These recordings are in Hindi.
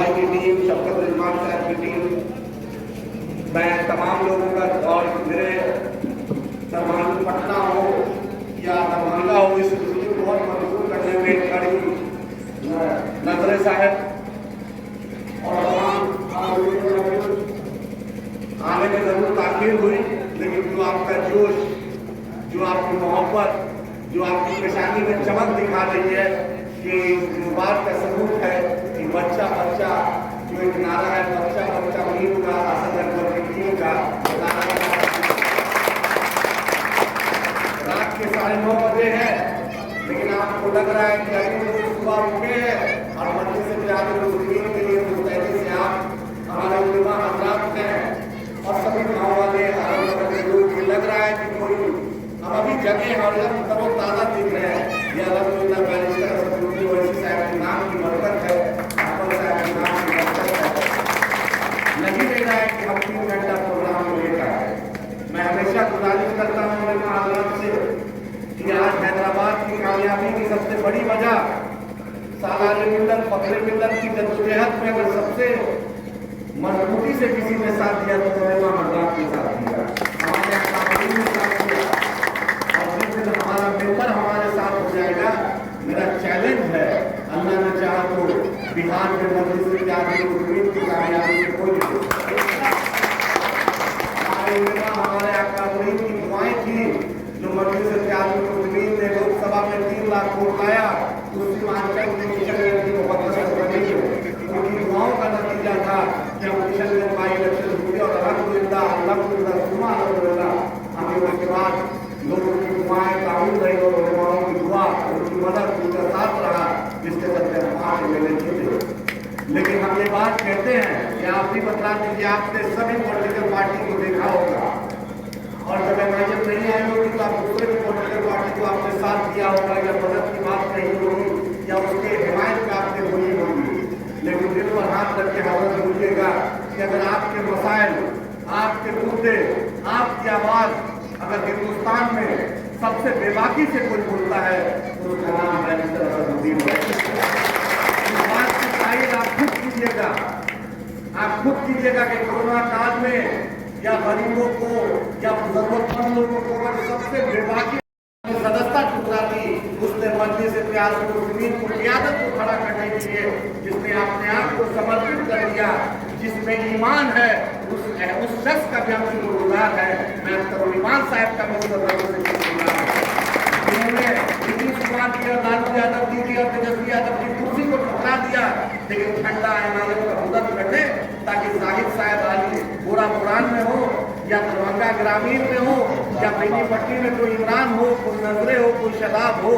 भाई की टीम, शफकत रिजवान साहब की टीम, मैं तमाम लोगों का और मेरे पटना हो या दरभंगा हो, इस खुशी को बहुत मजबूत करने में खड़ी नजरे साहब और आने में जरूर ताखीर हुई, लेकिन जो आपका जोश, जो आपकी मोहब्बत, जो आपकी पेशानी में चमक दिखा रही है, ये इस बात का सबूत है कि बच्चा बच्चा जो एक नारा है, बच्चा बच्चा मीर का, असद अकबर की टीम का रात के 9:30 बजे है, लेकिन आपको लग रहा है कि अभी लोग सुबह उठे हैं और मस्जिद से जाकर मुस्लिम के लिए मुस्तैदी से आप हमारे उलमा हजरात हैं और सभी गाँव वाले अलग अलग लोग, ये लग रहा है कि कोई हम अभी जगह हैं और एकदम तरोताज़ा दिख रहे हैं। ये अल्हम्दुलिल्लाह बैरिस्टर असदुद्दीन ओवैसी साहब के नाम की बरकत है, अकबर साहब के नाम की बरकत है। लगी नहीं रहा है कि हम 3 घंटा प्रोग्राम को लेकर आए। मैं हमेशा गुजारिश करता हूँ मेरे हजरात से कि आज हैदराबाद की कामयाबी की सबसे बड़ी वजह सालार मिल्लत, फखरे मिल्लत की जद्दोजहद में अगर सबसे मजबूती से किसी ने साथ दिया तो उलमा हजरात के साथ दिया, हमारे अकादमी ने साथ दिया। हमारा मिलकर हमारे साथ हो जाएगा। मेरा चैलेंज है, अल्लाह ने चाहा तो बिहार के मस्जिद से की कामयाबी से कोई हमारे अकादमी की दुआएं थी, जो मस्जिद से ने लोकसभा में 3 लाख वोट लाया, उसकी मानकर उनकी दुआओं का नतीजा था कि हम किशनगंज बाई इलेक्शन हुए और अल्हम्दुलिल्लाह हमें उसके बाद लोगों की दुआएं काबूल रही और उलमाओं की दुआ, उनकी मदद, उनका साथ रहा, जिसके चलते हम आज मेले जीते। लेकिन हम ये बात कहते हैं कि आप भी बता दीजिए, आपने सभी पॉलिटिकल पार्टी को देखा होगा और जब इलेक्शन नहीं आई होगी तो आप दूसरे भी पॉलिटिकल पार्टी को आपने साथ दिया होगा या मदद की बात कही होगी या उसके हिमायत में आपने बोली होगी। लेकिन दिल पर हाथ रख के हजरत बोलिएगा कि अगर आपके मसाइल, आपके मुद्दे, आपकी आवाज अगर हिंदुस्तान में सबसे बेबाकी से कोई बोलता है तो उसका नाम बैरिस्टर असदुद्दीन ओवैसी है। इस बात की तारीफ आप खुद कीजिएगा, आप खुद कीजिएगा कि कोरोना काल में या गरीबों को या जरूरतमंद लोगों को अगर सबसे बेबाकी सदस्यता टुकड़ा दी, उसने मस्जिद से प्यार मुस्लिम को क़ियादत को खड़ा करने के लिए जिसने अपने आप को समर्पित कर दिया, जिसमें ईमान है, उस शख्स का भी हम शुक्रगुजार है। मैं ईमान साहब का जिन्होंने नीतीश कुमार की और लालू यादव की और तेजस्वी यादव की कुर्सी को ठुकरा दिया, लेकिन ठंडा इमारत का मदद करने ताकि जाहिद साहब आली गोरा पुरान में हो या दरभंगा ग्रामीण में हो या बेनीपट्टी में कोई इमरान हो, कोई नजरे हो, कोई शदाब हो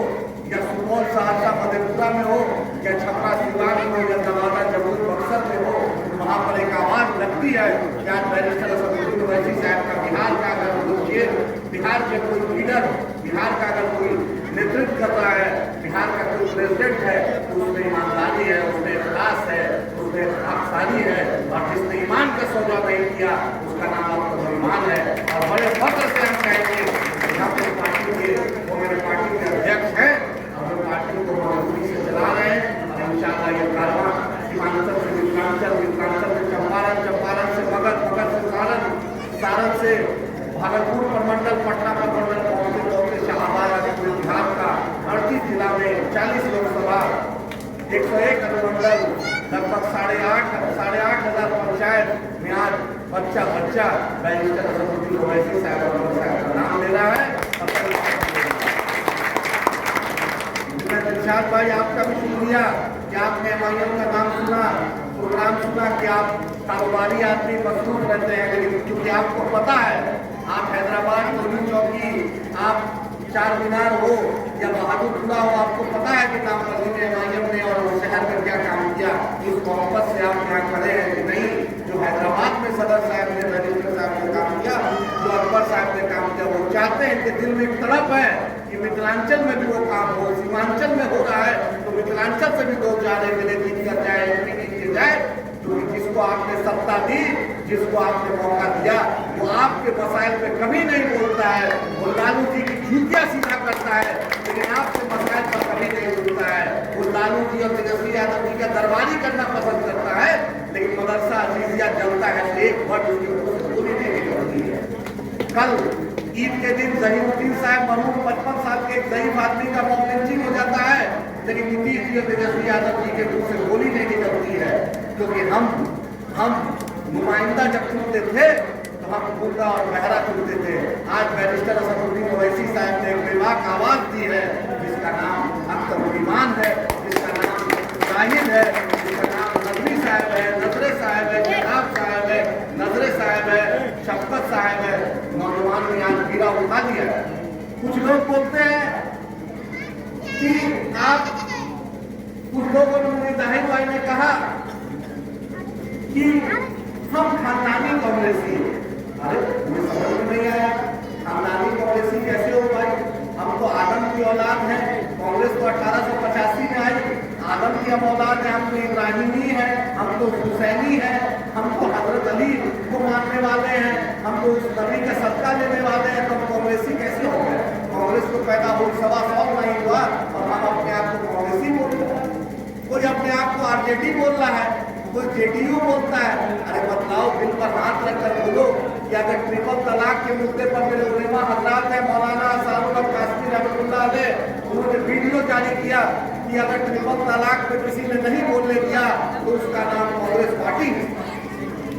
या सुपौल सहरसा मधेपुरा में हो या छपरा सिवान में हो या नवादा जमुई बक्सर में हो, वहाँ पर एक आवाज लगती है कि आज बैरिस्टर असदुद्दीन ओवैसी साहब का बिहार का अगर मुझे बिहार के कोई लीडर, बिहार का अगर कोई नेतृत्व कर रहा है, बिहार का कोई प्रेसिडेंट है, तो उसमें ईमानदारी है, उसमें इखलास है, उसमें खाकसारी है और जिसने ईमान का सौदा नहीं किया उसका नाम आपका ईमान है। और बड़े फख्र से हम कहेंगे अपनी पार्टी के, वो मेरे पार्टी के अध्यक्ष हैं और पार्टी को मजबूती से चला रहे हैं और इंशाअल्लाह ये कारवां सीमांचल से मिथिलांचल, मिथिलांचल से चंपारण, चंपारण से मगध, मगध से सारण, सारण से भागलपुर प्रमंडल, पटना प्रमंडल पहुंचते शाहबाद बिहार का 38 जिला में 40 लोकसभा, 101 अनुमंडल, लगभग 8,500 पंचायत में आज बच्चा बच्चा बैरिस्टर असदुद्दीन ओवैसी साहब का नाम ले रहा है। दिलशाद भाई आपका भी शुक्रिया कि आपने MIM का नाम सुना, प्रोग्राम सुना कि आप कारोबारी आदमी मजबूत रहते हैं, लेकिन क्योंकि आपको पता है आप हैदराबाद मोदी चौकी, आप चार मीनार हो या बहादुरपुरा हो, आपको पता है कि नामवर्दी ने MIM ने और शहर में क्या काम किया। इस मोहब्बत से आप यहाँ खड़े हैं कि नहीं, जो हैदराबाद में सदर साहब ने, बैरिस्टर साहब ने काम किया, जो अकबर साहब ने काम किया, वो चाहते हैं कि दिल में एक तड़प है कि मिथिलांचल में भी वो काम हो, सीमांचल में हो रहा है तो मिथिलांचल से भी 2-4 MLA जीत कर जाए, MP जीत के जाए। तो जिसको आपने सत्ता दी, जिसको आपने मौका दिया, वो आपके मसाइल पे कभी नहीं बोलता है, वो लालू जी की जूतियां सीधा करता है, लेकिन आपके मसाइल पर कभी नहीं बोलता है। वो लालू जी और तेजस्वी यादव जी का दरबारी करना पसंद करता है, कल ईद के दिन ज़हीरुद्दीन साहब मरहूम 55 साल के एक ज़ईफ आदमी का मॉब लिंचिंग हो जाता है, लेकिन नीतीश जी और तेजस्वी यादव जी के मुंह से गोली नहीं निकलती है, क्योंकि हम नुमाइंदा जब चुनते थे तो हम गुर्दा और बहरा चुनते थे। आज बैरिस्टर असदुद्दीन ओवैसी साहब ने एक बेबाक आवाज दी है, जिसका नाम अख्तर ईमान है, जिसका नाम जाहिद है, जिसका नाम नजरी साहब है, नजरे साहब है, जनाब साहब है, नजरे साहब है, शफकत साहब है। नौजवान ने आज गिरा उठा दिया। कुछ लोग बोलते हैं कि आप, कुछ लोगों ने जाहिद भाई ने कहा कि हम खानदानी कांग्रेसी। अरे मुझे समझ में नहीं आया, खानदानी कांग्रेसी कैसे हो भाई? हम तो आदम की औलाद हैं। कांग्रेस तो 1885 में आई, आदम की हम औलाद हैं। हम तो इब्राहिमी है, हम तो हुसैनी है, हम तो हजरत अली को मानने वाले हैं, हम तो उस नबी का सदका लेने वाले हैं। तो हम कांग्रेसी कैसे हो गए? कांग्रेस को पैदा हो 125 नहीं हुआ और हम अपने आप को कांग्रेसी बोल रहे हैं। कोई अपने आप को आरजेडी बोल रहा है, कोई जेडीयू बोलता है। अरे बतलाओ, दिल पर हाथ रखकर बोलो कि अगर ट्रिपल तलाक के मुद्दे पर मेरे उलेमा हजरात है, मौलाना सारुल कासमी रहमतुल्लाह अलैह, उन्होंने वीडियो जारी किया कि अगर ट्रिपल तलाक पे किसी ने नहीं बोलने दिया तो उसका नाम कांग्रेस पार्टी है।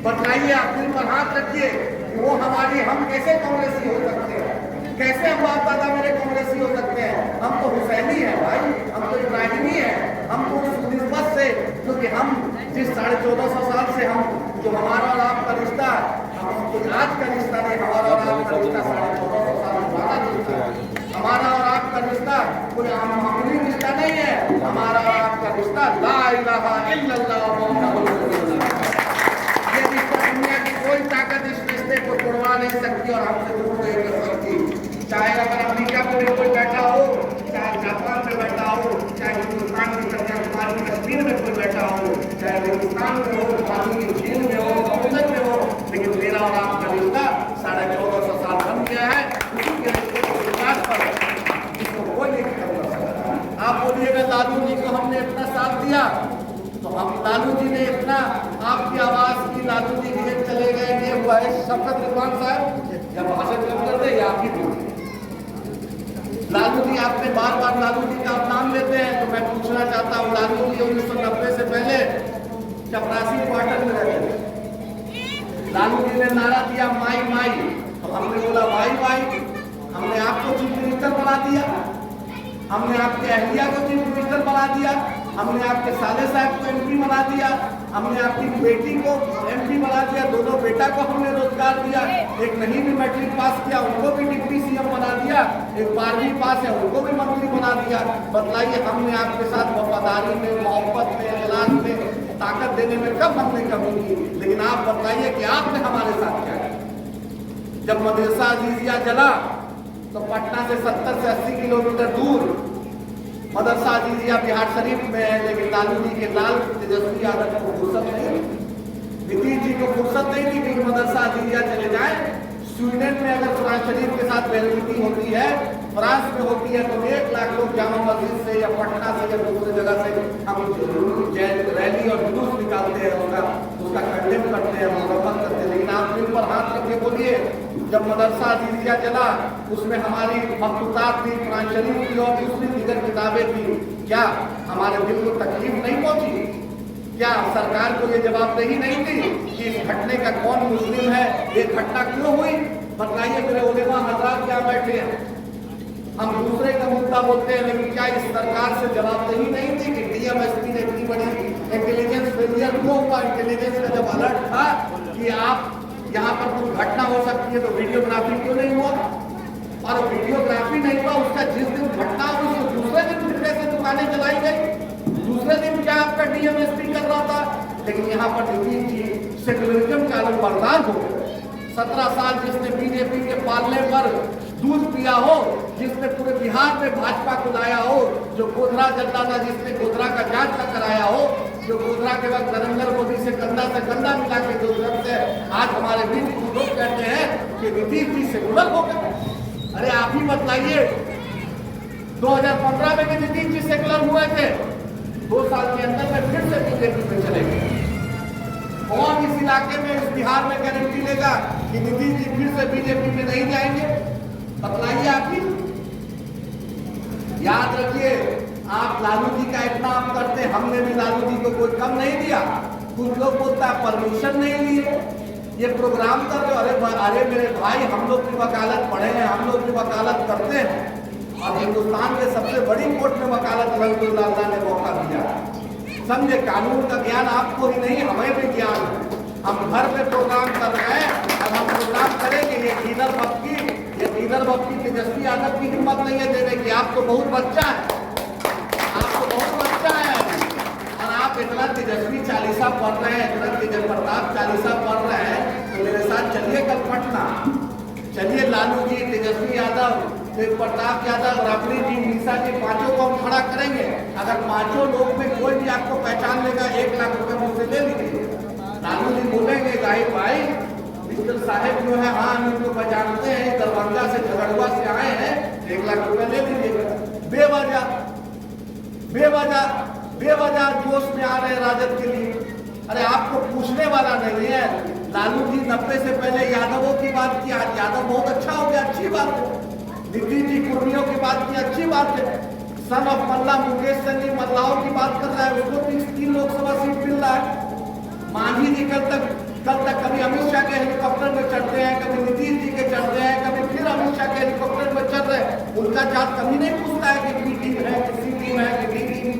बताइए, आप दिल पर हाथ रखिए कि वो हमारी, हम कैसे कांग्रेसी हो सकते हैं? कैसे हम बाप दादा मेरे कांग्रेसी हो सकते हैं? हम तो हुसैनी है भाई, हम तो इब्राहिमी है, हम तो उस निस्बत से, क्योंकि हम जिस 1450 साल से हम, जो हमारा और आपका रिश्ता, हम तो आज का रिश्ता नहीं, हमारा और आपका रिश्ता 1450 साल पुराना रिश्ता है। हमारा और आपका रिश्ता कोई मामूली रिश्ता नहीं है। हमारा और आपका रिश्ता ला इलाहा इल्लल्लाह मुहम्मदुर रसूलुल्लाह। ये रिश्ता दुनिया की कोई ताकत इस रिश्ते को तोड़वा नहीं सकती और हमसे दूर नहीं कर सकती। चाहे अगर अमेरिका में कोई बैठा हो, चाहे जापान में बैठा हो, चाहे हिंदुस्तान की कन्याकुमारी कश्मीर में कोई बैठा हो, चाहे हिंदुस्तान में हो, पानी की झील में हो, समुद्र में हो, लेकिन मेरा और आपका रिश्ता 1450 साल बन गया है। उसी के रिश्ते को विकास पर इसको कोई नहीं खत्म कर सकता। आप बोलिएगा लालू जी को हमने इतना साथ दिया, तो हम लालू जी ने इतना आपकी आवाज की, लालू जी जेल चले गए, ये हुआ है। शफकत रिजवान साहब जब भाषण कम करते हैं, आप ही बोलिए। लालू जी, आपने बार बार लालू जी का आप नाम लेते हैं, तो मैं पूछना चाहता हूँ, लालू जी 1990 से पहले चपरासी क्वार्टर में रहते थे। लालू जी ने नारा दिया माई माई, तो हमने बोला वाई वाई। हमने आपको चीफ मिनिस्टर बना दिया, हमने आपके अहलिया को चीफ मिनिस्टर बना दिया, हमने आपके साले साहब को एमपी बना दिया, हमने आपकी बेटी को एमपी बना दिया, दोनों बेटा को हमने रोजगार दिया। एक नहीं भी मैट्रिक पास किया उनको भी डिप्टी सीएम बना दिया, एक 12वीं पास है उनको भी मंत्री बना दिया। बतलाइए, हमने आपके साथ वफादारी में, मोहब्बत में, इखलास में, ताकत देने में कब हमने कमी की? लेकिन आप बताइए कि आपने हमारे साथ क्या किया? जब मदरसा अजीजिया जला तो पटना से 70 से 80 किलोमीटर दूर मदरसा अजीजिया बिहार शरीफ में है, लेकिन लालू जी के लाल तेजस्वी यादव को फुर्सत नहीं, नीतीश जी को फुर्सत नहीं थी कि मदरसा अजीजिया चले जाए। स्वीडन में अगर कुरान शरीफ के साथ बैरिटी होती है, फ्रांस में होती है, तो 1 लाख लोग जामा मस्जिद से या पटना से या दूसरी जगह से हम रैली और जुलूस निकालते हैं, उसका कंडेम करते हैं, मुरम्मत करते हैं। लेकिन आप दिल पर हाथ रख के बोलिए, जब मदरसा अजीजिया चला उसमें हमारी मखलूक़ात थी, कुरान शरीफ की और दूसरी दीगर किताबें थी, क्या हमारे दिल को तकलीफ नहीं पहुंची? क्या सरकार को ये जवाबदेही नहीं थी कि इस घटने का कौन मुस्लिम है, ये घटना क्यों हुई? बताइए मेरे उलेमा हज़रात क्या बैठे हैं, हम दूसरे का मुद्दा बोलते हैं, लेकिन क्या इस सरकार से जवाबदेही नहीं थी कि डीएमएसपी ने इतनी बड़ी इंटेलिजेंस फेलियर क्यों हुआ? इंटेलिजेंस का जब अलर्ट था कि आप यहाँ पर कुछ घटना हो सकती है, तो वीडियोग्राफी क्यों नहीं हुआ? और वीडियोग्राफी नहीं हुआ, उसका जिस दिन घटना हुई उसको दूसरे दिन फिर कैसे दुकानें जलाई गई? दूसरे दिन क्या आपका डीएमएसपी कर रहा था? लेकिन यहाँ पर नीतीश जी सेकुलरिज्म का अलंबरदार हो गए। 17 साल जिसने बीजेपी के पालने पर दूध पिया हो, जिसने पूरे बिहार में भाजपा को लाया हो, जो गोधरा जलता था, जिसने गोधरा का जांच न कराया हो, जो गोधरा के वक्त नरेंद्र मोदी से कंधा मिला के जो से आज हमारे बीच लोग कहते हैं कि नीतीश जी सेकुलर हो गए। अरे आप ही बताइए, 2015 में भी नीतीश जी सेकुलर हुए थे, 2 साल के अंदर में फिर से बीजेपी में चले गए। कौन इसी इलाके में, इस बिहार में गारंटी लेगा कि नीतीश जी फिर से बीजेपी में नहीं जाएंगे? बतलाइए आप ही। याद रखिए, आप लालू जी का इतना आप करते, हमने भी लालू जी को कोई कम नहीं दिया। कुछ लोग बोलता परमिशन नहीं लिए, ये प्रोग्राम कर रहे हो। अरे मेरे भाई, हम लोग की वकालत पढ़े हैं, हम लोग की वकालत करते हैं और हिंदुस्तान के सबसे बड़ी कोर्ट में वकालत अल्लाह ने मौका दिया। समझे, कानून का ज्ञान आपको ही नहीं, हमें भी ज्ञान है। हम घर पे प्रोग्राम कर रहे हैं और हम प्रोग्राम करेंगे। ये लीडर बप्पी तेजस्वी यादव की हिम्मत नहीं है देने की। आपको बहुत बच्चा है, आपको बहुत बच्चा है और आप इतना तेजस्वी चालीसा पढ़ रहे हैं, इतना तेज प्रताप चालीसा पढ़ रहे हैं, तो मेरे साथ चलिए कल पटना, चलिए लालू जी, तेजस्वी यादव, तेज प्रताप यादव, राबड़ी जी, मीसा जी, पांचों को हम खड़ा करेंगे। अगर पांचों लोग में कोई भी आपको पहचान लेगा, 1 लाख रुपए मुझसे ले लीजिए। लालू जी बोलेंगे जाहिर भाई मिस्टर साहब जो है, हाँ हम इनको पहचानते हैं, दरभंगा से, झगड़ुआ से आए हैं, 1 लाख रुपए ले लीजिएगा। बेवजह जोश में आ रहे हैं राजद के लिए। अरे आपको पूछने वाला नहीं है। लालू जी 90 से पहले यादवों की बात की, आज यादव बहुत अच्छा हो गया, अच्छी बात है। नीतीश जी कुर्मियों की बात की, अच्छी बात है। सन ऑफ मल्ला मुकेश सैनी मल्लाओं की बात कर रहा है, उसको 3 लोकसभा सीट मिल रहा है। मांझी जी कल तक कभी अमित शाह के हेलीकॉप्टर में चढ़ते हैं, कभी नीतीश जी के चढ़ते हैं, कभी फिर अमित शाह के हेलीकॉप्टर में चढ़ रहे हैं। उनका जात कभी नहीं पूछता है कि बी टीम है, किसी टीम है कि डी टीम।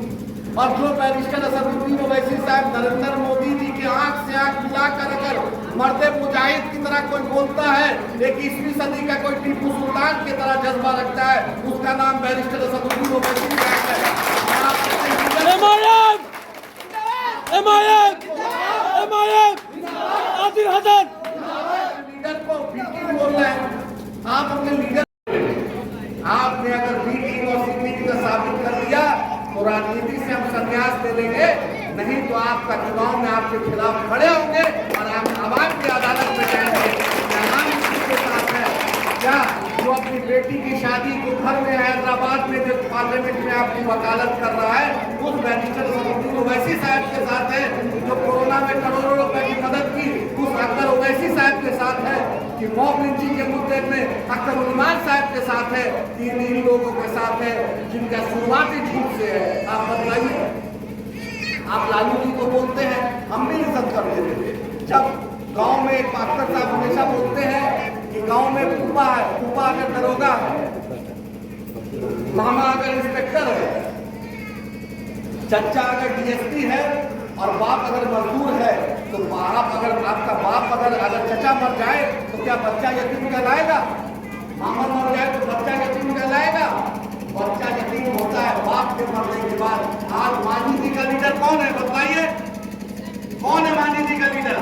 और जो बैरिस्टर असदुद्दीन ओवैसी साहब नरेंद्र मोदी जी की आंख से आंख मिलाकर अगर मर्दे मुजाहिद की तरह कोई बोलता है, 21वीं सदी का कोई टीपू सुल्तान की तरह जज्बा रखता है, उसका नाम बैरिस्टर असदुद्दीन ओवैसी साहब है। लीडर को वीकिंग बोल रहे हैं आप अपने लीडर। आपने अगर वीकिंग और सीटिंग का साबित कर दिया तो राजनीति से हम संन्यास ले लेंगे, नहीं तो आपका चुनाव में आपके खिलाफ खड़े होंगे और हम आवाम की अदालत में जाएंगे। के साथ है क्या जो अपनी बेटी की शादी को घर में हैदराबाद में जो पार्लियामेंट में आपकी वकालत कर रहा है, उस बैरिस्टर असदुद्दीन ओवैसी साहब के साथ है। जो कोरोना में करोड़ों रुपए की मदद की, उस अख्तर ओवैसी साहब के साथ है। कि मॉब लिंचिंग के मुद्दे में अख्तर उस्मान साहब के साथ है। 3 लोगों के साथ है जिनका शुरुआती झूठ से है। आप बताइए, आप लालू जी को बोलते हैं, हम भी इज्जत कर देते थे। जब गांव में एक अख्तर साहब हमेशा बोलते हैं कि गांव में फूफा है, फूफा अगर दरोगा है, मामा अगर इंस्पेक्टर है, चचा अगर डीएसपी है और बाप अगर मजदूर है, तो बाप अगर आपका बाप अगर चचा मर जाए तो क्या बच्चा यतीम कहलाएगा? मामा मर जाए तो बच्चा यतीम कहलाएगा? बच्चा यतीम होता है बाप के मरने के बाद। आज मांझी जी का लीडर कौन है बताइए? कौन है मांझी जी का लीडर?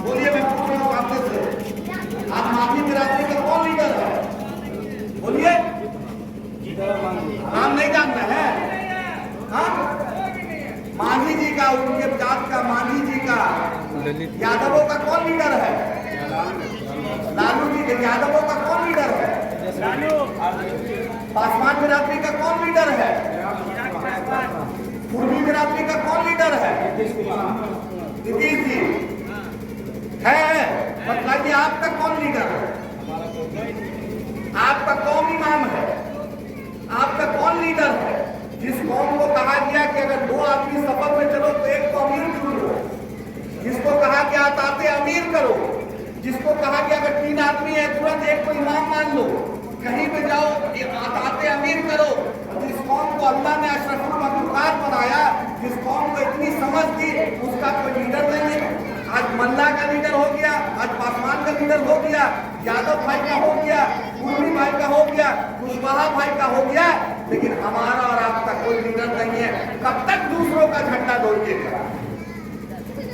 बोलिए, मैं पूछ रहा हूँ आपसे से। आज मांझी बिरादरी का कौन लीडर है? बोलिए, नाम नहीं जानते हैं? हाँ, मांझी जी का, उनके जात का मांझी जी का। यादवों का कौन लीडर है? लालू जी के। यादवों का कौन लीडर है? पासवान बिरादरी का कौन लीडर है? कुर्मी बिरादरी का कौन लीडर है? नीतीश जी है। बताइए, आपका कौन लीडर है? आपका कौन इमाम है? आपका कौन लीडर है? जिस कौम को कहा गया कि अगर 2 आदमी सफर में चलो तो एक को अमीर चुनो, जिसको कहा गया आते अमीर करो, जिसको कहा गया अगर 3 आदमी है तुरंत एक को इमाम मान लो, कहीं पे जाओ आते अमीर करो। जिस कौम को अल्लाह ने अशरफुल मखलूकात बनाया, जिस कौम को इतनी समझ दी, उसका कोई लीडर नहीं है। आज मल्ला का लीडर हो गया, आज पासवान का लीडर हो गया, यादव भाई का हो गया, कुर्मी भाई का हो गया, कुशवाहा भाई का हो गया, लेकिन हमारा और आपका कोई लीडर नहीं है। कब तक दूसरों का झंडा डोलिएगा?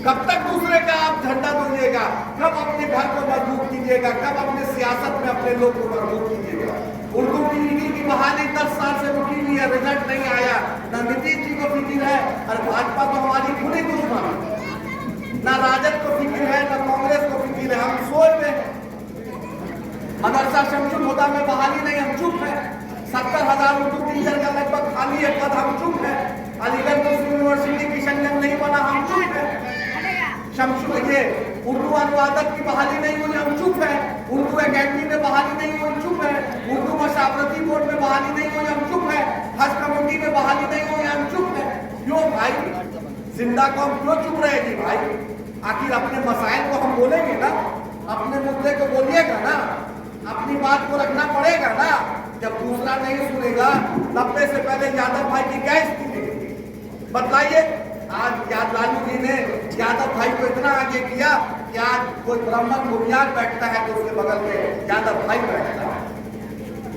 कब तक दूसरे का आप झंडा डोलिएगा? कब अपने घर को मजबूत कीजिएगा? कब अपने सियासत में अपने लोग को मजबूत कीजिएगा? उर्दू टीवी की बहाली 10 साल से रुकी हुई है, रिजल्ट नहीं आया। न नीतीश जी को फिक्र है और भाजपा तो हमारी खुली दुश्मन है। न राजद को फिक्र है, न कांग्रेस को फिक्र है। हम सोए में मदरसा शमशुल हुदा में बहाली नहीं, हम चुप है। 70,000 उर्दू टीचर का लगभग खाली है पद, हम चुप है। अलीगढ़ मुस्लिम यूनिवर्सिटी किशनगंज नहीं बना, हम चुप है। शमशु ये उर्दू अनुवादक की बहाली नहीं हुई, हम चुप है। उर्दू एकेडमी में बहाली नहीं हुई, चुप है। उर्दू मशावरती बोर्ड में बहाली नहीं हुई, हम चुप है। हज कमेटी में बहाली नहीं हुई, हम चुप है। क्यों भाई, जिंदा कौम क्यों चुप रहेगी भाई? आखिर अपने मसाइल को हम बोलेंगे ना, अपने मुद्दे को बोलिएगा ना, अपनी बात को रखना पड़ेगा ना। जब दूसरा नहीं सुनेगा, 90 से पहले यादव भाई की क्या स्थिति थी बताइए। आज लालू जी ने यादव भाई को इतना आगे किया कि आज कोई ब्राह्मण बुनियाद बैठता है तो उसके बगल में यादव भाई बैठता है।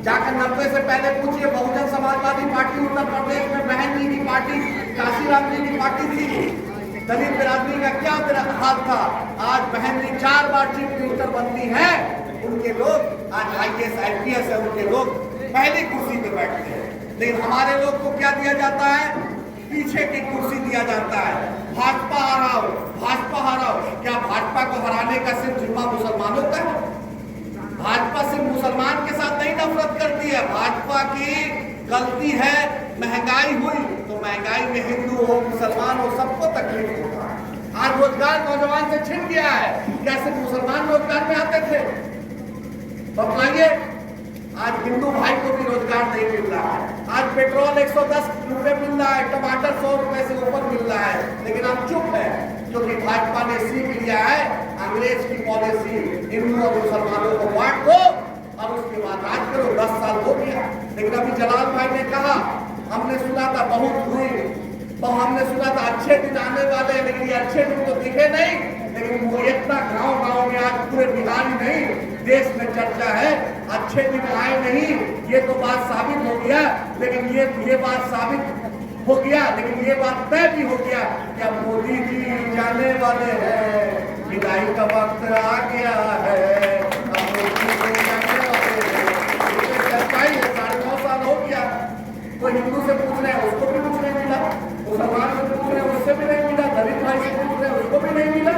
जाकर 90 से पहले पूछिए, बहुजन समाजवादी पार्टी उत्तर प्रदेश में बहन जी की पार्टी, काशीराम जी की पार्टी थी, दलित बिरादरी का क्या हाल था। आज बहन जी 4 बार चीफ मिनिस्टर बनती है, उनके लोग आज IAS IPS है, उनके लोग पहली कुर्सी पे बैठते हैं। लेकिन हमारे लोग को क्या दिया जाता है? पीछे की कुर्सी दिया जाता है। भाजपा हराओ, भाजपा हराओ। क्या भाजपा को हराने का सिर्फ जिम्मा मुसलमानों का है? भाजपा सिर्फ मुसलमान के साथ नहीं नफरत करती है। भाजपा की गलती है, महंगाई हुई तो महंगाई में हिंदू हो मुसलमान हो सबको तकलीफ होगा। आज रोजगार नौजवान से छिन गया है। क्या सिर्फ मुसलमान रोजगार में आते थे? बताइए, आज हिंदू भाई को भी रोजगार नहीं मिल रहा है। आज पेट्रोल 110 रुपए मिल रहा है, टमाटर 100 रुपए से ऊपर मिल रहा है, लेकिन हम चुप है क्योंकि भाजपा ने सीख लिया है अंग्रेज की पॉलिसी, हिंदू और मुसलमानों को बांट दो और उसके बाद राज करो। 10 साल हो गया। लेकिन अभी जलाल भाई ने कहा, हमने सुना था बहुत हुई, तो हमने सुना था अच्छे दिन आने वाले, लेकिन ये अच्छे दिन तो दिखे नहीं। लेकिन वो इतना गांव में आज पूरे बिहार ही नहीं देश में चर्चा है, अच्छे दिन आए नहीं, ये तो बात साबित हो गया। लेकिन ये बात साबित हो गया, लेकिन ये बात तय भी हो गया कि अब मोदी जी जाने वाले हैं, विदाई का वक्त आ गया है, अब मोदी जी जाने वाले हैं। चर्चा ही है, 9.5 साल हो गया। कोई हिंदू से पूछ रहे हैं, उसको भी कुछ नहीं मिला, मुसलमान से पूछ रहे हैं, उससे भी नहीं मिला, दलित भाई से पूछ रहे हैं, उसको भी नहीं मिला।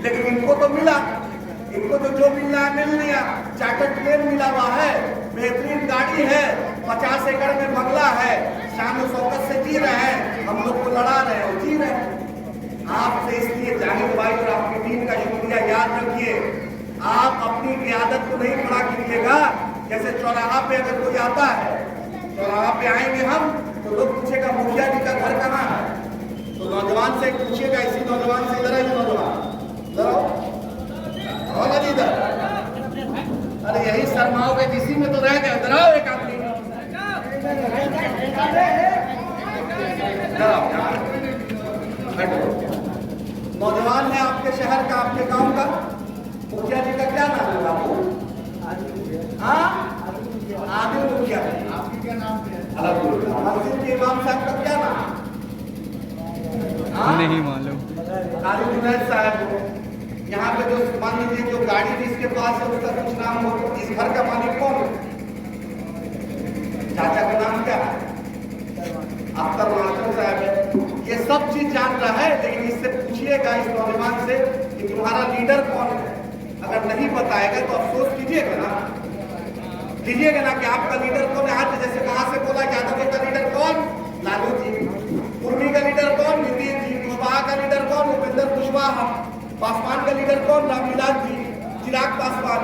लेकिन इनको तो मिला, इनको तो जो मिलना है मिल लिया। चार्टर्ड प्लेन मिला हुआ है, बेहतरीन गाड़ी है, 50 एकड़ में बंगला है, शान शौकत से जी रहे हैं, हम लोग को लड़ा रहे हैं, जी रहे हैं। आपसे इसलिए जाहिर भाई और आपकी टीम का शुक्रिया, याद रखिए, आप अपनी क़यादत को नहीं खड़ा कीजिएगा। जैसे चौराहा पे अगर कोई आता है, चौराहा पे आएंगे हम तो लोग पूछेगा मुखिया जी का घर कहाँ है, तो नौजवान से पूछिएगा, इसी नौजवान से, इधर नौजवान इधर, अरे यही शर्माओगे, इसी में तो रह गए, डराओ एक आदमी, नौजवान है आपके शहर का, आपके गांव का, मुखिया जी का क्या नाम है बाबू? हाँ, आदिल मुखिया। आपकी क्या नाम है? मस्जिद के इमाम साहब का क्या नाम? नहीं मालूम। काली जुनैद साहब। यहाँ पे जो मान लीजिए जो गाड़ी जिसके पास है उसका कुछ नाम हो, तो इस घर का मालिक कौन है? चाचा का नाम क्या है? अख्तर मास्टर साहब है। ये सब चीज जान रहा है, लेकिन इससे पूछिएगा इस नौजवान से कि तुम्हारा लीडर कौन है। अगर नहीं बताएगा तो अफसोस कीजिएगा ना कि आपका लीडर कौन है। आज जैसे कहाँ से बोला, यादव का लीडर कौन? लालू जी। कुर्मी का लीडर कौन? नीतीश जी। कुशवाहा का लीडर कौन? उपेंद्र कुशवाहा। पासवान का लीडर कौन? रामविलास जी, चिराग पासवान।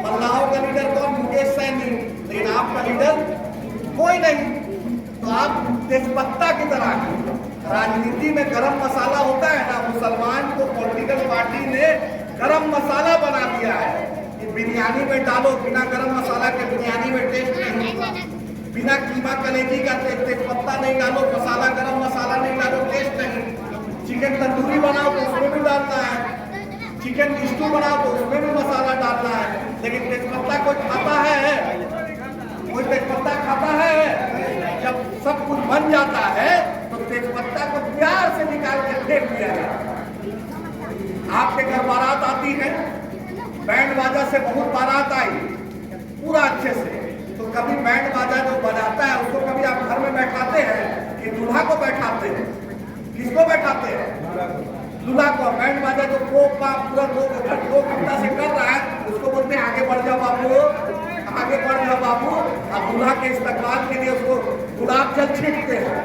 मल्लाहों का लीडर कौन? मुकेश सैनी। लेकिन आपका लीडर कोई नहीं। तो आप तेजपत्ता की तरह, राजनीति में गरम मसाला होता है ना, मुसलमान को पॉलिटिकल पार्टी ने गरम मसाला बना दिया है कि बिरयानी में डालो, बिना गरम मसाला के बिरयानी में टेस्ट नहीं होगा। बिना कीमा कलेजी का तेजपत्ता नहीं डालो, मसाला गरम मसाला नहीं डालो, टेस्ट नहीं। चिकन तंदूरी बनाओ तो उसमें भी डालना है, चिकन स्टू बनाओ तो उसमें भी मसाला डालना है। लेकिन तेजपत्ता कोई खाता है? कोई तेजपत्ता खाता है? जब सब कुछ बन जाता है तो तेजपत्ता को प्यार से निकाल के फेंक दिया जाता है। आपके घर बारात आती है, बैंड बाजा से बहुत बारात आई पूरा अच्छे से, तो कभी बैंड बाजा जो बजाता है उसको कभी आप घर में बैठाते हैं कि दूल्हा को बैठाते हैं? किसको बैठाते हैं? दूल्हा को। बैंड बाजा जो पूरा 2 घंटा से कर रहा है उसको बोलते हैं आगे बढ़ जाओ बाबू, आगे बढ़ जाओ बाबू। अब दूल्हा के इस्तकबाल के लिए उसको गुलाब जल छींटते हैं,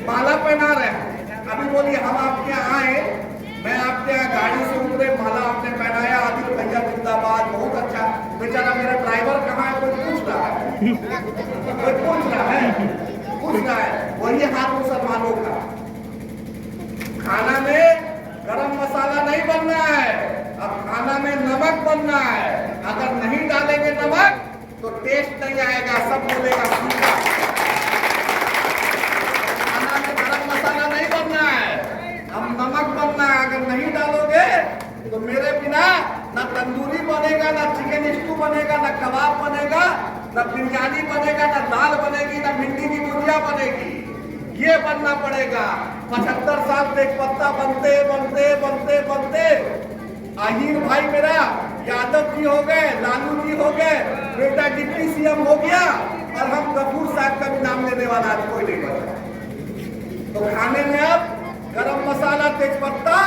माला पहना रहे हैं। अभी बोलिए हम आपके यहाँ आए, मैं आपके यहाँ वही हाल मुसलमानों का। खाना में गरम मसाला नहीं बनना है, अब खाना में नमक बनना है। अगर नहीं डालेंगे नमक तो टेस्ट नहीं आएगा, सब बोलेगा फीका। खाना में गरम मसाला नहीं बनना है, अब नमक बनना है। अगर नहीं डालोगे तो मेरे बिना ना तंदूरी बनेगा, ना चिकन स्टू बनेगा, ना कबाब बनेगा, ना बिरयानी बनेगा, ना दाल बनेगी, ना भिंडी की भुजिया बनेगी। ये बनना पड़ेगा। 75 साल तेजपत्ता बनते बनते बनते बनते आहिर भाई मेरा यादव जी हो गए, लालू जी हो गए, बेटा डिप्टी सीएम हो गया, और हम गफूर साहब का भी नाम लेने वाला आज कोई नहीं बना। तो खाने में अब गरम मसाला तेजपत्ता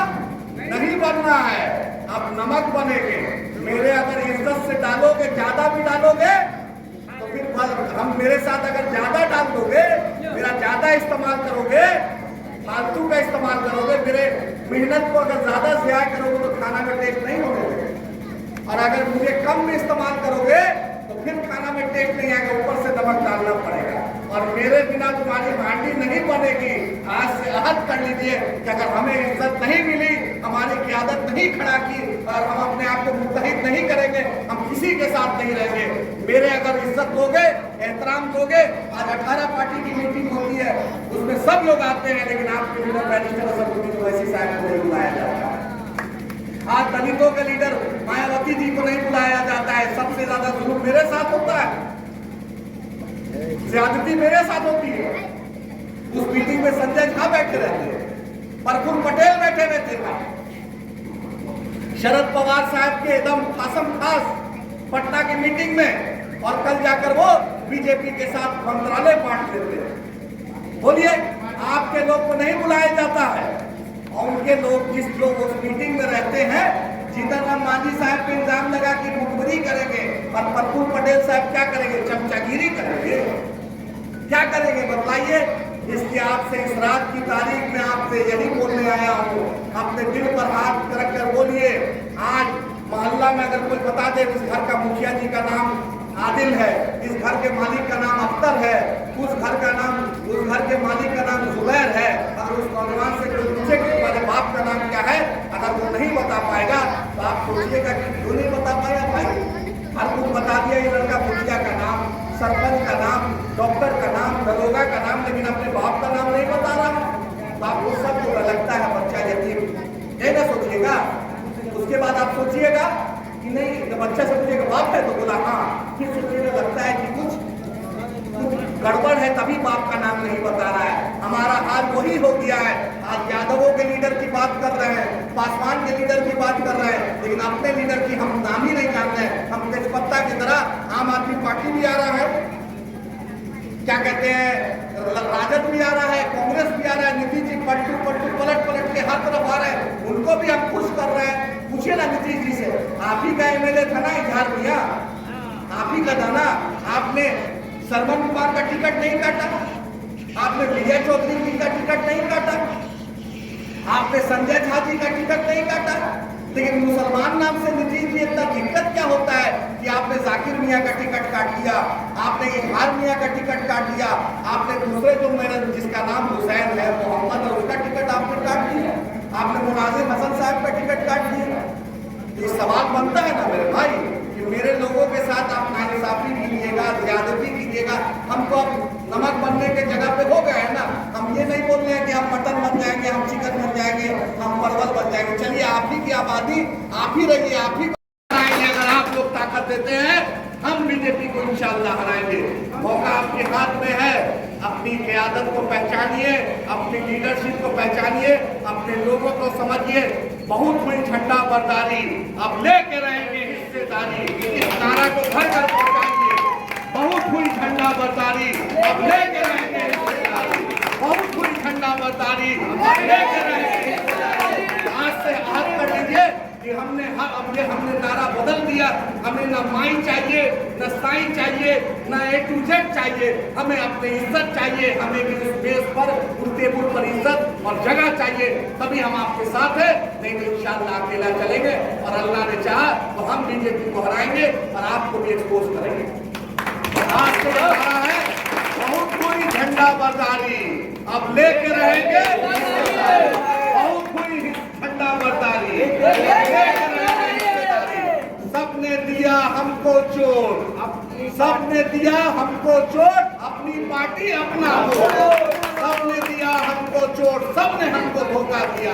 नहीं बनना है, अब नमक बनेंगे। मेरे अगर इज्जत से डालोगे, ज्यादा भी डालोगे तो फिर हम मेरे साथ अगर ज्यादा डाल दोगे, मेरा ज्यादा इस्तेमाल करोगे, फालतू का इस्तेमाल करोगे, मेरे मेहनत को अगर ज्यादा ज़ाया करोगे तो खाना में टेस्ट नहीं होगा। और अगर मुझे कम में इस्तेमाल करोगे तो फिर खाना में टेस्ट नहीं आएगा, ऊपर से नमक डालना पड़ेगा। और मेरे बिना तुम्हारी भांडी नहीं बनेगी। आज से अहद कर लीजिए कि अगर हमें इज्जत नहीं मिली, हमारी क़यादत नहीं खड़ा की, और हम अपने आप को मुत्तहिद नहीं करेंगे, हम किसी के साथ नहीं रहेंगे। मेरे अगर इज्जत दोगे, एहतराम दोगे, आज 18 पार्टी की मीटिंग होती है, उसमें सब लोग आते हैं, लेकिन आपके लीडर बैरिस्टर असदुद्दीन ओवैसी साहब को नहीं बुलाया जाता है। आज दलितों के लीडर मायावती जी को नहीं बुलाया जाता है। सबसे ज्यादा जुल्म मेरे साथ होता है, ज्यादती मेरे साथ होती है। उस मीटिंग में संजय झा बैठे रहते हैं, प्रफुल्ल पटेल बैठे रहते हैं, शरद पवार साहब के एकदम खासम खास पटना की मीटिंग में, और कल जाकर वो बीजेपी के साथ मंत्रालय बांट लेते हैं। बोलिए, आपके लोग को नहीं बुलाया जाता है, और उनके लोग जिस लोग उस मीटिंग में रहते हैं, जीतन राम मांझी साहब पे इल्जाम लगा कि मुखबरी करेंगे, और प्रफुल्ल पटेल साहब क्या करेंगे? चमचागिरी करेंगे। क्या करेंगे बताइए? इसलिए आपसे इस रात की तारीख में आपसे यही बोलने आया हूँ, अपने दिल पर हाथ रख कर बोलिए। आज मोहल्ला में अगर कोई बता दे उस घर का मुखिया जी का नाम आदिल है, इस घर के मालिक का नाम अख्तर है, उस घर के मालिक का नाम जुबैर है, और उस नौजवान से कोई पूछे कि तुम्हारे बाप का नाम क्या है, अगर वो नहीं बता पाएगा तो आप सोचिएगा कि क्यों नहीं बता पाया भाई। हर कुछ बता दिया, ये लड़का मुखिया का नाम, सरपंच का नाम, डॉक्टर का नाम, दरोगा का नाम, लेकिन अपने बाप का नाम नहीं बता रहा। तो आपको सब बुरा लगता है, बच्चा यतीम, ये ना सोचिएगा। उसके बाद आप सोचिएगा कि नहीं, जब बच्चा से पूछेगा बाप है तो बोला हाँ, फिर सोचिएगा लगता है कि कुछ गड़बड़ है, तभी बाप का नाम नहीं बता रहा है। हमारा हाल वही हो गया है। आज यादवों के लीडर की बात कर रहे हैं, पासवान के लीडर की बात कर रहे हैं, लेकिन अपने लीडर की हम नाम ही नहीं जानते हैं। हम तेजपत्ता की तरह आम आदमी पार्टी भी आ रहा है, क्या कहते हैं, राजद भी आ रहा है, कांग्रेस भी आ रहा है, नीतीश जी पलट के हर तरफ आ रहे हैं, उनको भी हम खुश कर रहे हैं। पूछिए ना नीतीश जी से, आप ही का एमएलए था ना इजहार मियां, आप ही का था ना, आपने सरवन कुमार का टिकट नहीं काटा, आपने विजय चौधरी जी का टिकट नहीं काटा, आपने संजय झा जी का टिकट नहीं काटा, लेकिन मुसलमान नाम से नीतीश जी इतना दिक्कत क्या होता है कि आपने जाकिर मियां का टिकट काट दिया, आपने इजहार मियां का टिकट काट दिया, आपने दूसरे जो मेरा जिसका नाम हुसैन है, मोहम्मद, और उसका टिकट आपने काट दिया, आपने मुनाजिर हसन साहब का टिकट काट दिया। ये सवाल बनता है ना मेरे भाई कि मेरे लोगों के साथ आप नाइंसाफी कीजिएगा, ज्यादती कीजिएगा। हम तो अब नमक बनने के जगह पे हो गए हैं ना। हम ये नहीं बोल रहे हैं कि हम मटन बन जाएंगे, हम चिकन बन जाएंगे, हम परवल बन जाएंगे। चलिए, आप ही की आबादी आप ही रहिए, आप ही बनाएंगे। अगर आप लोग ताकत देते हैं, हम बीजेपी को इंशाअल्लाह हराएंगे। मौका आपके हाथ में है। अपनी क़यादत को पहचानिए, अपनी लीडरशिप को पहचानिए, अपने लोगों को समझिए। बहुत हुई झंडा बरदारी, अब लेके रहेंगे हिस्सेदारी। इस नारा को घर घर पहुंचाइए। बहुत हुई झंडा बरदारी, अब लेके रहेंगे हिस्सेदारी। बहुत हुई झंडा बरदारी, अब लेके रहेंगे हिस्सेदारी। आज से आहत कर लीजिए कि हमने नारा बदल दिया। हमें न माई चाहिए, न साई चाहिए, न A to Z चाहिए। हमें अपनी इज्जत चाहिए, हमें भी इस देश पर, उस टेबल पर इज्जत और जगह चाहिए, तभी हम आपके साथ हैं। नहीं तो इंशाअल्लाह अकेला चलेंगे, और अल्लाह ने चाहा तो हम बीजेपी को हराएंगे और आपको भी एक्सपोज करेंगे। आज से है बहुत हुई झंडा बरदारी अब लेके रहेंगे, बहुत हुई झंडा बरदारी लेके रहेंगे। सबने दिया हमको चोट, सबने दिया हमको चोट, अपनी पार्टी अपना वोट। सबने दिया हमको चोट, सबने हमको धोखा दिया।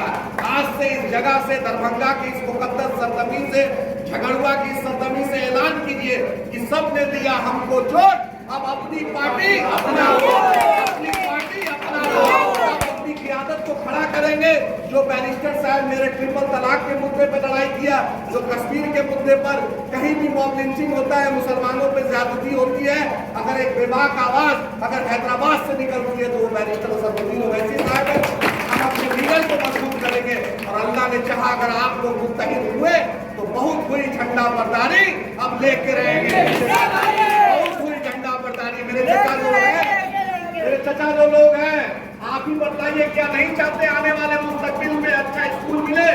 आज से इस जगह से, दरभंगा की इस मुकद्दस सरजमीन से, झगड़ुआ की सरजमीन से ऐलान कीजिए कि सबने दिया हमको चोट, अब अपनी पार्टी अपना वोट, अपनी पार्टी अपना वोट। अपनी क़यादत को खड़ा करेंगे। जो बैरिस्टर साहब मेरे ट्रिपल तलाक के मुद्दे पर लड़ाई किया, जो कश्मीर के मुद्दे पर कहीं भी मॉब लिंचिंग होता है, मुसलमानों पे ज्यादती होती है, अगर एक बेबाक आवाज अगर हैदराबाद से निकलती है तो वो बैरिस्टर असदुद्दीन ओवैसी साहब है। हम अपने लीडर को मजबूत करेंगे और अल्लाह ने चाहा अगर आप लोग मुत्तहिद हुए तो बहुत हुई झंडा बरदारी अब लेके रहेंगे, बहुत हुई झंडा बरदारी। मेरे चचा लोग हैं, मेरे चचा जो लोग हैं, आप ही बताइए क्या नहीं चाहते आने वाले मुस्तकबिल में अच्छा स्कूल मिले?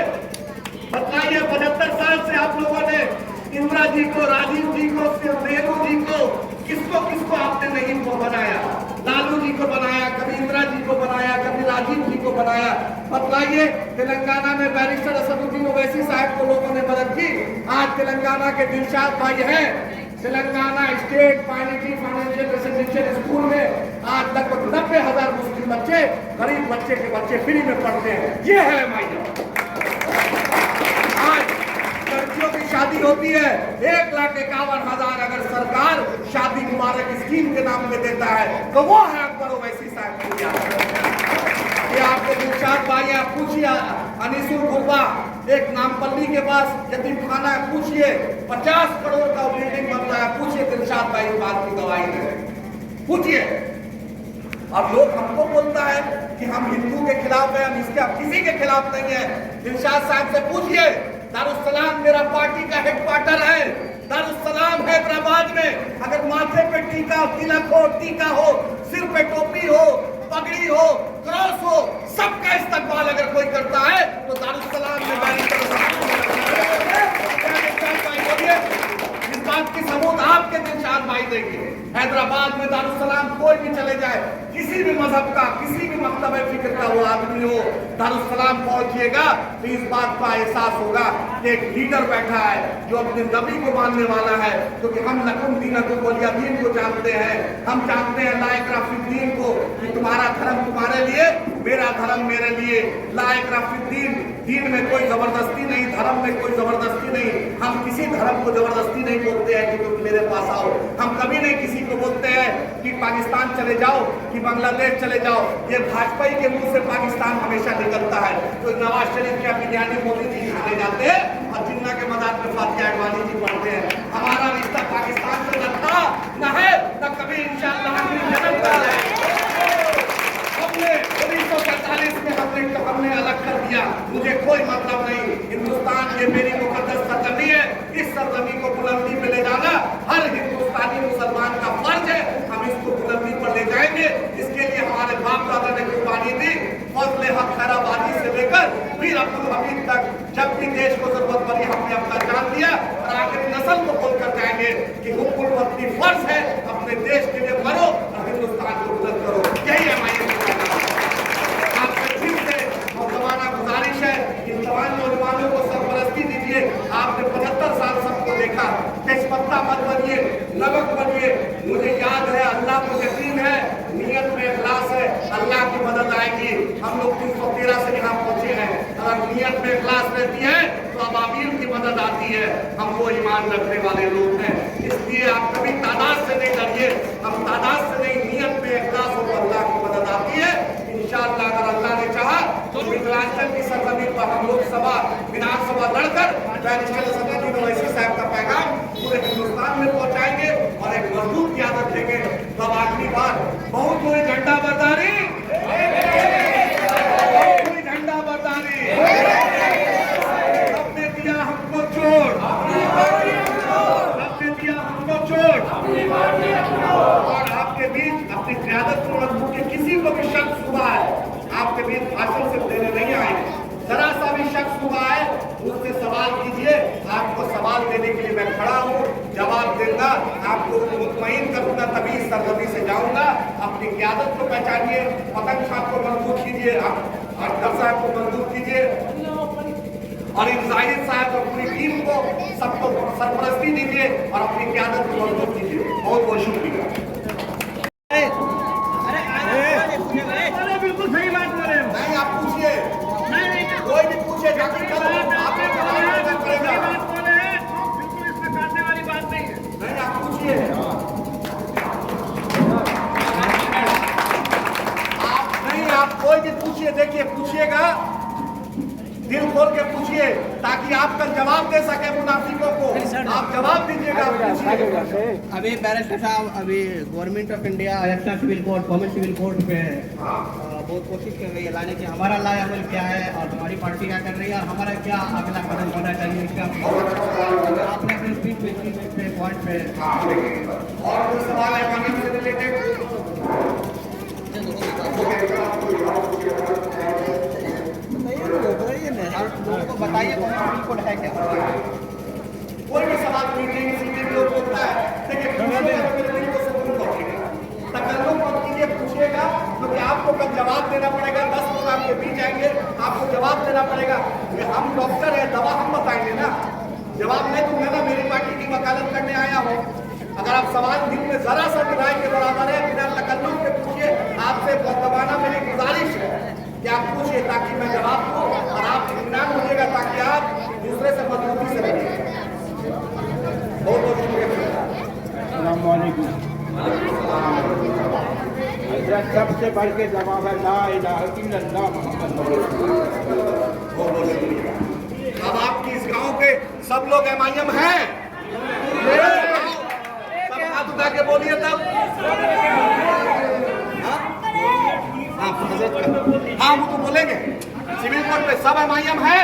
बताइए 75 साल से आप लोगों ने इंदिरा जी को, राजीव जी को, नेहरू जी को, किसको किसको आपने नहीं बनाया? लालू जी को बनाया, कभी इंदिरा जी को बनाया, कभी राजीव जी को बनाया। बताइए तेलंगाना में बैरिस्टर असदुद्दीन ओवैसी साहब को लोगों ने मदद की। आज तेलंगाना के दिलशाद भाई हैं, Telangana state financial residential school में आज लगभग 90,000 मुस्लिम बच्चे, गरीब बच्चे के बच्चे फ्री में पढ़ते हैं। ये है माइया। आज लड़कियों की शादी होती है 1,51,000 अगर सरकार शादी मुबारक स्कीम के नाम पे देता है तो वो है अकबर ओवैसी साहब की ये आपके दिलशाद भाई हैं। पूछिए अनीसुल गुरबा एक नामपल्ली के पास यतीम खाना है, पूछिए 50 करोड़ का बिल्डिंग बनता है, पूछिए दिलशाद भाई इस बात की गवाही है, पूछिए। अब लोग हमको बोलता है कि हम हिंदू के खिलाफ है, हम इसके किसी के खिलाफ नहीं है। दिलशाद साहब से पूछिए, दारुस्सलाम मेरा पार्टी का हेडक्वार्टर है, दारुस्सलाम हैदराबाद में अगर माथे पे टीका, तिलक हो, टीका हो, सिर पे टोपी हो, पगड़ी हो, क्रॉस हो, सबका इस्तेमाल अगर कोई करता है तो दारुस्सलाम में इस बात की सबूत आपके दिलशाद भाई देंगे। हैदराबाद में दारुस्सलाम कोई भी चले जाए, किसी भी मजहब का, किसी भी मकतब फिक्र का वो आदमी हो, दारुस्सलाम पहुंचिएगा तो इस बात का एहसास होगा कि एक लीडर बैठा है जो अपने नबी को मानने वाला है। क्योंकि हम लकुम दीनकुम वलिया दीन को जानते हैं, हम जानते हैं ला इकराह फिद्दीन को, कि तुम्हारा धर्म तुम्हारे लिए, मेरा धर्म मेरे लिए। ला इकराह फिद्दीन, दीन में कोई जबरदस्ती नहीं, धर्म में कोई जबरदस्ती नहीं। हम किसी धर्म को जबरदस्ती नहीं बोलते हैं कि तुम मेरे पास आओ। हम कभी नहीं किसी को बोलते हैं कि पाकिस्तान चले जाओ, कि बांग्लादेश चले जाओ। ये भाजपा के मुंह से पाकिस्तान हमेशा निकलता है। तो नवाज शरीफ क्या बिरयानी मोदी जी खाने जाते हैं और जिन्ना के मजाक में फातिहा अडवाणी जी पढ़ते हैं। हमारा रिश्ता पाकिस्तान से न था, न है, न कभी इंशाअल्लाह जन्म का है। हमने 1947 में हमने अलग कर दिया, मुझे कोई मतलब नहीं। हिंदुस्तान ये मेरी मुकद्दस सरजमी है, इस सरजमी को बुलंदी पे ले जाना हर हिंदुस्तानी मुसलमान का फर्ज है। हम इसको बुलंदी पर ले जाएंगे। इसके लिए हमारे बाप दादा ने कुर्बानी दी। फौजले हक खैराबादी से लेकर वीर अब्दुल हमीद तक जब भी देश को जरूरत पड़ी हमने अपना जान दिया और आखिरी नस्ल को बोलकर जाएंगे कि हुक्कुल वतनी फर्ज है, अपने देश के लिए मरो और हिंदुस्तान को बुलंद करो। यही है हमारी आपसे फिर से नौजवाना गुजारिश है कि जवान नौजवानों को सरपरस्ती दीजिए। आपने 75 साल सबको देखा, तेजपत्ता मत बनिए, नमक बनिए। मुझे याद है, अल्लाह को यकीन है, नियत में इखलास है, अल्लाह की मदद आएगी। हम लोग 313 से यहाँ पहुंचे हैं। अगर नियत में इखलास रहती है तो अबाबील की मदद आती है। हम वो ईमान रखने वाले लोग हैं, इसलिए आप कभी तादाद से नहीं डरिए। हम तादाद से नहीं, नियत में इखलास हो तो अल्लाह की मदद आती है। इंशाअल्लाह अगर अल्लाह ने चाहा तो मिथिलांचल की सरजमीन पर हम लोग विधानसभा लड़कर बैरिस्टर असदुद्दीन ओवैसी साहब का पैगाम पूरे हिंदुस्तान में पहुंचाएंगे और एक मजबूत क़यादत देंगे। तब आखिरी बार बहुत हुई झंडा बरदारी, बहुत हुई झंडा बरदारी। सबने दिया हमको चोट, सबने दिया हमको चोट। और आपके बीच अपनी क़यादत को मजबूती, किसी को भी शक हुआ है आपके बीच भाषण से देने नहीं आएंगे। जरा सा भी शख्स हुआ है उससे सवाल कीजिए, आपको सवाल देने के लिए मैं खड़ा हूँ, जवाब दूंगा, आपको मुतमईन करूंगा, तभी इस सरहदी से जाऊंगा। अपनी क़यादत को पहचानिए, पतंग साहब को मजबूत कीजिए, अख्तर साहब को मजबूत कीजिए और इन जाहिद साहब और पूरी टीम को सबको सरपरस्ती दीजिए और अपनी क़यादत को मजबूत कीजिए। बहुत बहुत शुक्रिया। बिल्कुल सही बात बोल रहे हो। नहीं, आप पूछिए, कोई भी पूछे, जाके आपको जवाब देना पड़ेगा। बिल्कुल इसमें काटने वाली बात नहीं है। नहीं, आप पूछिए, आप कोई भी पूछिए, देखिए पूछिएगा, दिल खोल के पूछिए ताकि आप कल जवाब दे सके मुनाफिकों को। आप जवाब दीजिएगा, पूछिए। अभी बैरिस्टर साहब, अभी government of India election civil code, common civil code पे बहुत कोशिश कर रही है लाने की। हमारा लायबल क्या है और हमारी पार्टी क्या कर रही है और हमारा क्या अगला कदम होना चाहिए, इसका आपने अपनी स्पीच में इसी पॉइंट पे और कोई सवाल है कानून से रिलेटेड? लोगों को बताइए कॉमन सिविल कोड है क्या। कोई भी सवाल मीटिंग सीटिंग लोग होता है, देखिए तकल्लुफ मत कीजिए, पूछिएगा, क्योंकि आपको कब जवाब देना पड़ेगा। 10 लोग आपके बीच आएंगे, आपको जवाब देना पड़ेगा। हम डॉक्टर हैं, दवा हम बताएंगे ना, जवाब नहीं दूंगा ना। मेरी पार्टी की वकालत करने आया हूँ। अगर आप सवाल दिल में जरा सा भी राय के बराबर है, बिना तकल्लुफ के पूछिए। आपसे दबाना मेरी गुजारिश है कि आप पूछिए ताकि मैं जवाब दूँ और आप इत्मीनान होइएगा, ताकि आप दूसरे से मजबूती से रहिए। बहुत बहुत शुक्रिया। सबसे बढ़ के जवाब है ला इलाहा इल्लल्लाह मुहम्मद बहुत बहुत शुक्रिया। अब आपकी इस गांव के सब लोग एमआईएम हैं? सब हाथ उठा के बोलिए तब। हाँ, वो तो बोलेंगे। सिविल कोर्ट पे सब एमआईएम है।